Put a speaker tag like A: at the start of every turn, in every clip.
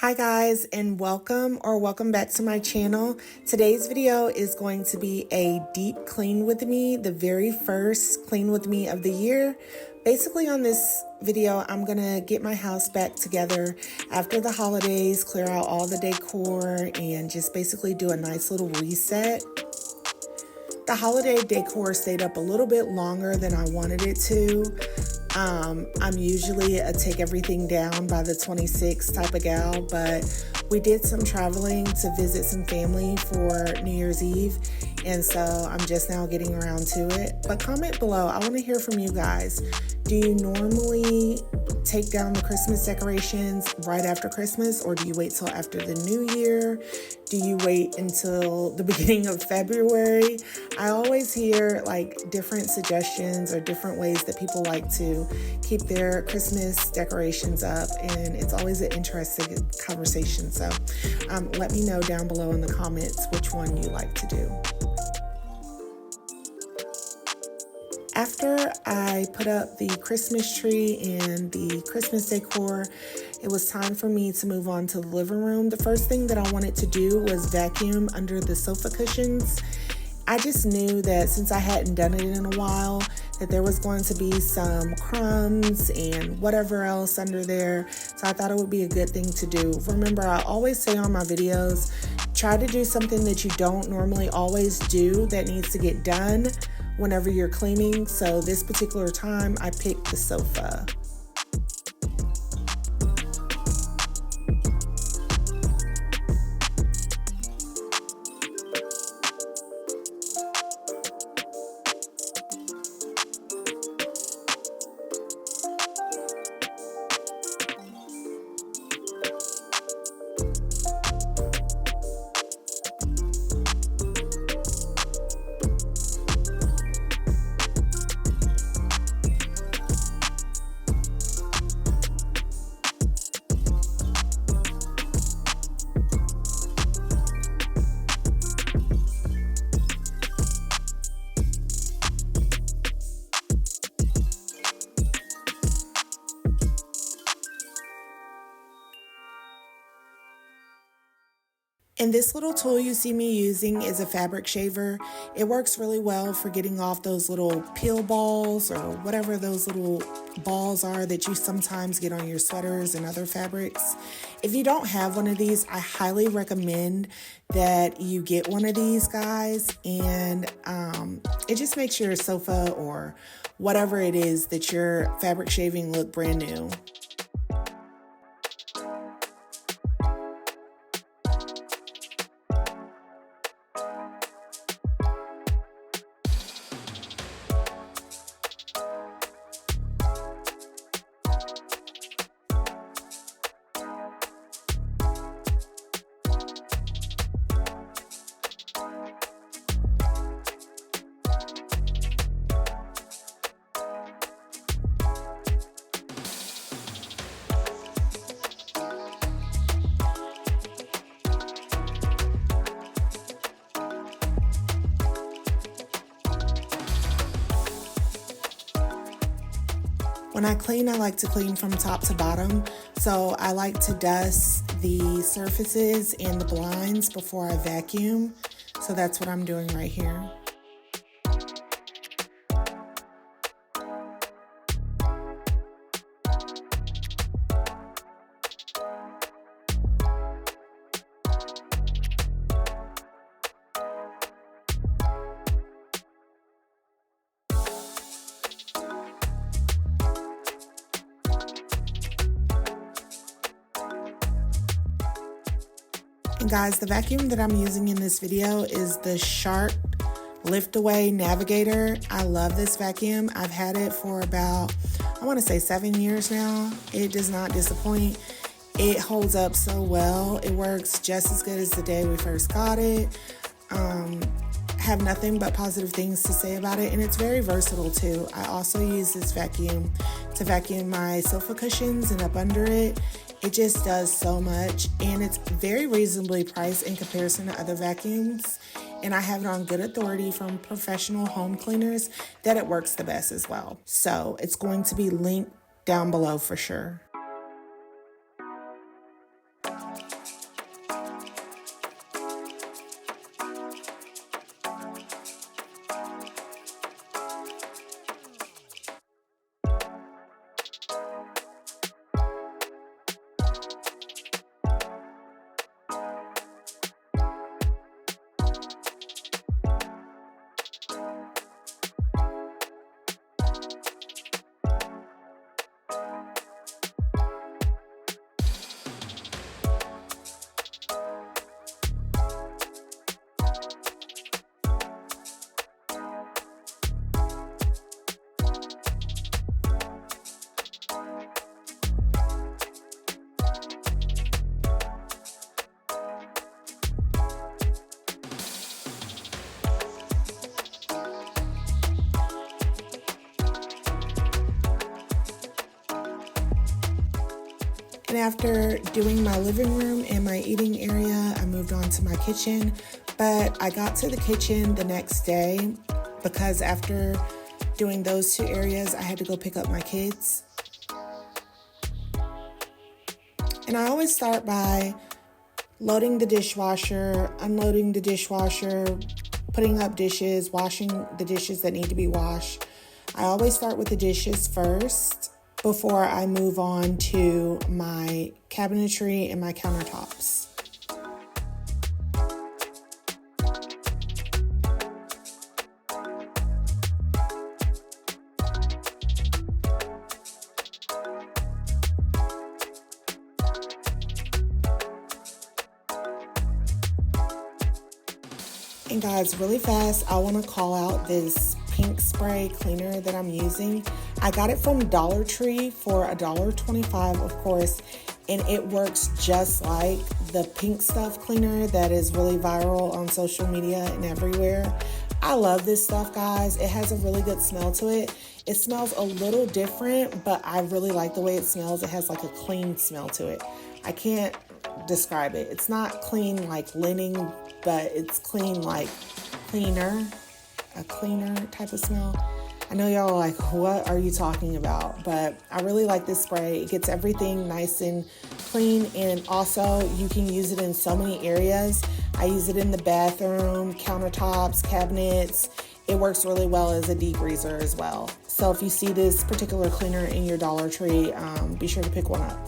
A: Hi guys, and welcome back to my channel. Today's video is going to be a deep clean with me, the very first clean with me of the year. Basically on this video, I'm gonna get my house back together after the holidays, clear out all the decor, and just basically do a nice little reset. The holiday decor stayed up a little bit longer than I wanted it to. I'm usually a take everything down by the 26th type of gal, but we did some traveling to visit some family for New Year's Eve, and so I'm just now getting around to it. But comment below, I want to hear from you guys. Do you normally take down the Christmas decorations right after Christmas, or do you wait till after the new year? Do you wait until the beginning of February? I always hear like different suggestions or different ways that people like to keep their Christmas decorations up, and it's always an interesting conversation. So let me know down below in the comments which one you like to do. After I put up the Christmas tree and the Christmas decor, it was time for me to move on to the living room. The first thing that I wanted to do was vacuum under the sofa cushions. I just knew that since I hadn't done it in a while, that there was going to be some crumbs and whatever else under there. So I thought it would be a good thing to do. Remember, I always say on my videos, try to do something that you don't normally always do that needs to get done whenever you're cleaning. So this particular time, I picked the sofa. And this little tool you see me using is a fabric shaver. It works really well for getting off those little peel balls or whatever those little balls are that you sometimes get on your sweaters and other fabrics. If you don't have one of these, I highly recommend that you get one of these, guys. And it just makes your sofa or whatever it is that you're fabric shaving look brand new. When I clean, I like to clean from top to bottom. So I like to dust the surfaces and the blinds before I vacuum. So that's what I'm doing right here. And guys, the vacuum that I'm using in this video is the Shark Lift Away Navigator. I love this vacuum. I've had it for about, I want to say 7 years now. It does not disappoint. It holds up so well. It works just as good as the day we first got it. Have nothing but positive things to say about it, and it's very versatile too. I also use this vacuum to vacuum my sofa cushions and up under it. It just does so much, and it's very reasonably priced in comparison to other vacuums. And I have it on good authority from professional home cleaners that it works the best as well. So it's going to be linked down below for sure. after doing my living room and my eating area, I moved on to my kitchen. But I got to the kitchen the next day because after doing those two areas, I had to go pick up my kids. And I always start by loading the dishwasher, unloading the dishwasher, putting up dishes, washing the dishes that need to be washed. I always start with the dishes first before I move on to my cabinetry and my countertops. And guys, really fast, I want to call out this pink spray cleaner that I'm using. I got it from Dollar Tree for $1.25, of course, and it works just like the pink stuff cleaner that is really viral on social media and everywhere. I love this stuff, guys. It has a really good smell to it. It smells a little different, but I really like the way it smells. It has like a clean smell to it. I can't describe it. It's not clean like linen, but it's clean like cleaner, a cleaner type of smell. I know y'all are like, what are you talking about? But I really like this spray. It gets everything nice and clean, and also you can use it in so many areas. I use it in the bathroom, countertops, cabinets. It works really well as a degreaser as well. So if you see this particular cleaner in your Dollar Tree, be sure to pick one up.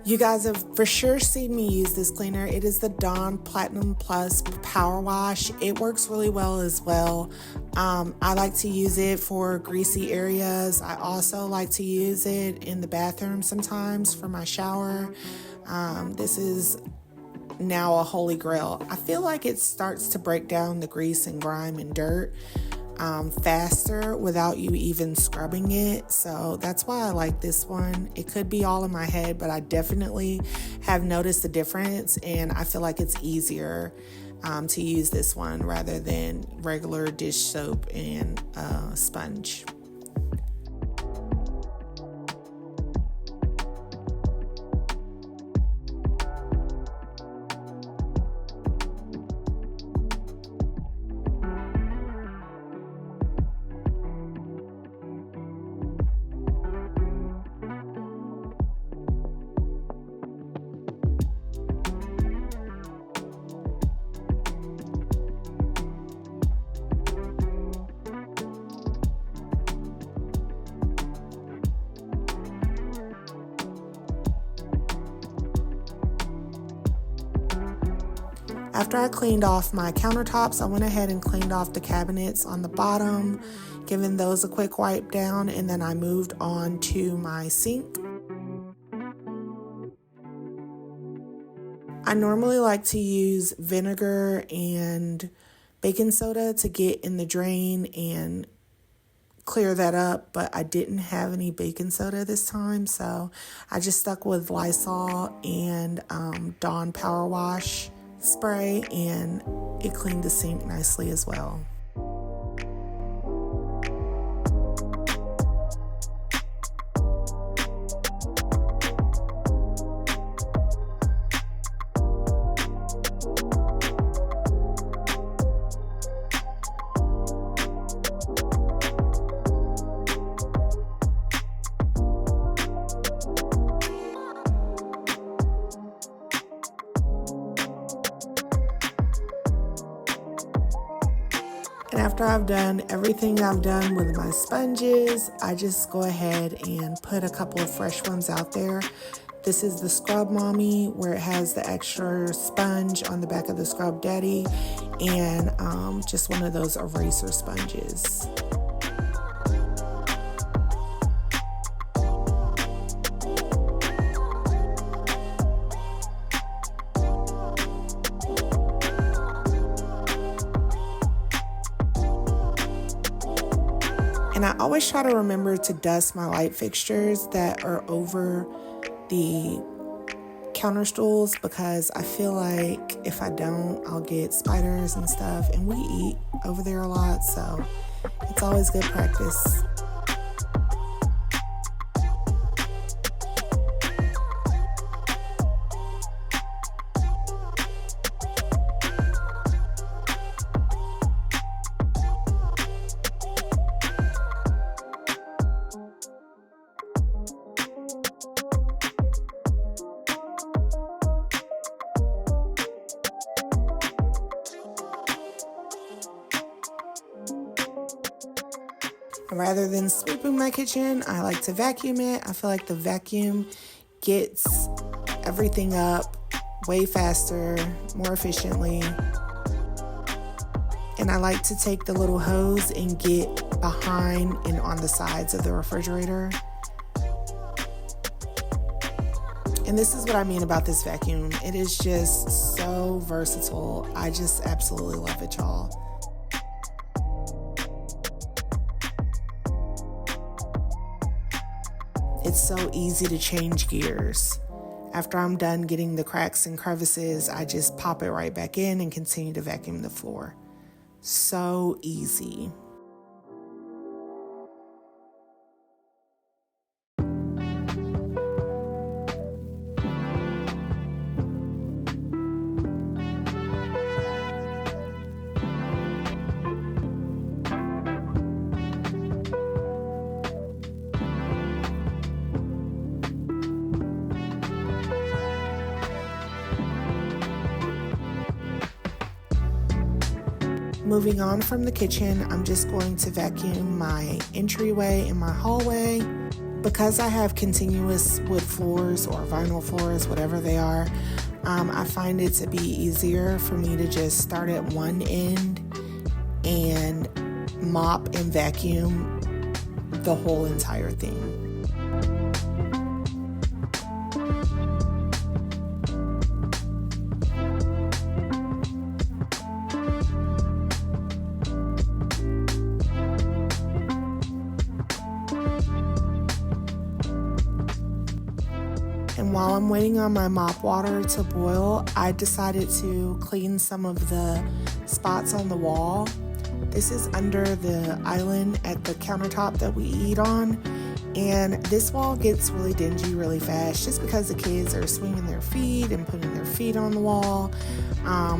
A: You guys have for sure seen me use this cleaner. It is the Dawn Platinum Plus Power Wash. It works really well as well. I like to use it for greasy areas. I also like to use it in the bathroom sometimes for my shower. This is now a holy grail. I feel like it starts to break down the grease and grime and dirt faster without you even scrubbing it. So that's why I like this one. It could be all in my head, but I definitely have noticed the difference, and I feel like it's easier to use this one rather than regular dish soap and sponge. After I cleaned off my countertops, I went ahead and cleaned off the cabinets on the bottom, giving those a quick wipe down, and then I moved on to my sink. I normally like to use vinegar and baking soda to get in the drain and clear that up, but I didn't have any baking soda this time, so I just stuck with Lysol and Dawn Power Wash spray, and it cleaned the sink nicely as well. And after I've done everything I've done with my sponges, I just go ahead and put a couple of fresh ones out there. This is the Scrub Mommy, where it has the extra sponge on the back of the Scrub Daddy, and just one of those eraser sponges. And I always try to remember to dust my light fixtures that are over the counter stools, because I feel like if I don't, I'll get spiders and stuff, and we eat over there a lot, so it's always good practice. Rather than sweeping my kitchen, I like to vacuum it. I feel like the vacuum gets everything up way faster, more efficiently. And I like to take the little hose and get behind and on the sides of the refrigerator. And this is what I mean about this vacuum. It is just so versatile. I just absolutely love it, y'all. It's so easy to change gears. After I'm done getting the cracks and crevices, I just pop it right back in and continue to vacuum the floor. So easy. Moving on from the kitchen, I'm just going to vacuum my entryway and my hallway. Because I have continuous wood floors or vinyl floors, whatever they are, I find it to be easier for me to just start at one end and mop and vacuum the whole entire thing. And while I'm waiting on my mop water to boil, I decided to clean some of the spots on the wall. This is under the island at the countertop that we eat on. And this wall gets really dingy really fast just because the kids are swinging their feet and putting their feet on the wall.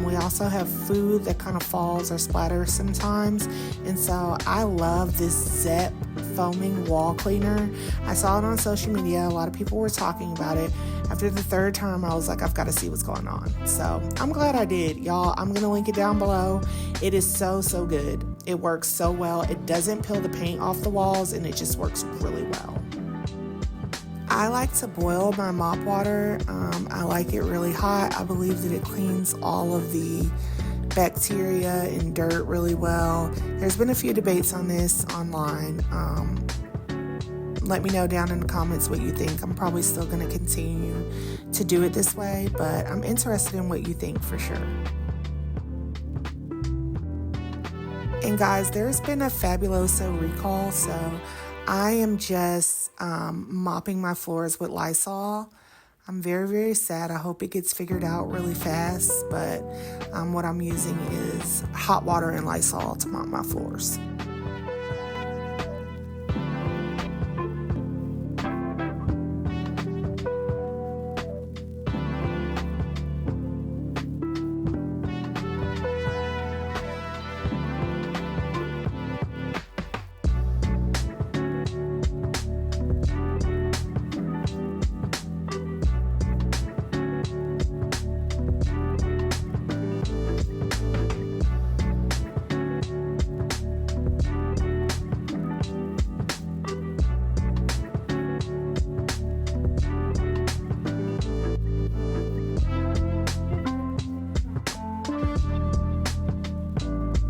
A: We also have food that kind of falls or splatters sometimes. And so I love this Zep foaming wall cleaner. I saw it on social media. A lot of people were talking about it. After the third time, I was like, I've got to see what's going on. So I'm glad I did. Y'all, I'm going to link it down below. It is so good. It works so well. It doesn't peel the paint off the walls, and it just works really well. I like to boil my mop water. I like it really hot. I believe that it cleans all of the bacteria and dirt really well. There's been a few debates on this online. Let me know down in the comments what you think. I'm probably still going to continue to do it this way, but I'm interested in what you think for sure. And guys, there's been a Fabuloso recall, so I am just mopping my floors with Lysol. I'm very, very sad. I hope it gets figured out really fast, but what I'm using is hot water and Lysol to mop my floors.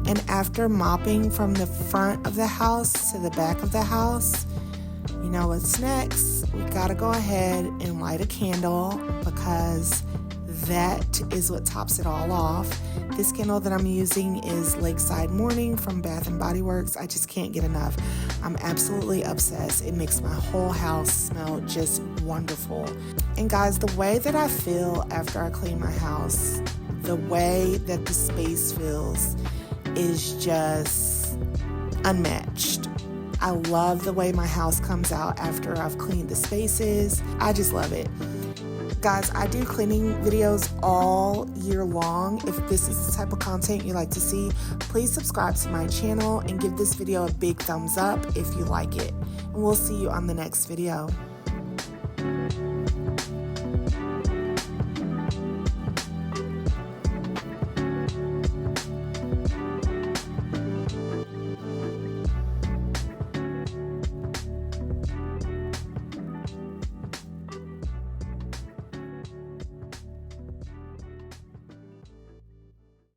A: And after mopping from the front of the house to the back of the house, you know what's next? We gotta go ahead and light a candle because that is what tops it all off. This candle that I'm using is Lakeside Morning from Bath & Body Works. I just can't get enough. I'm absolutely obsessed. It makes my whole house smell just wonderful. And guys, the way that I feel after I clean my house, the way that the space feels is just unmatched. I love the way my house comes out after I've cleaned the spaces. I just love it. Guys, I do cleaning videos all year long. If this is the type of content you like to see, please subscribe to my channel and give this video a big thumbs up if you like it. And we'll see you on the next video.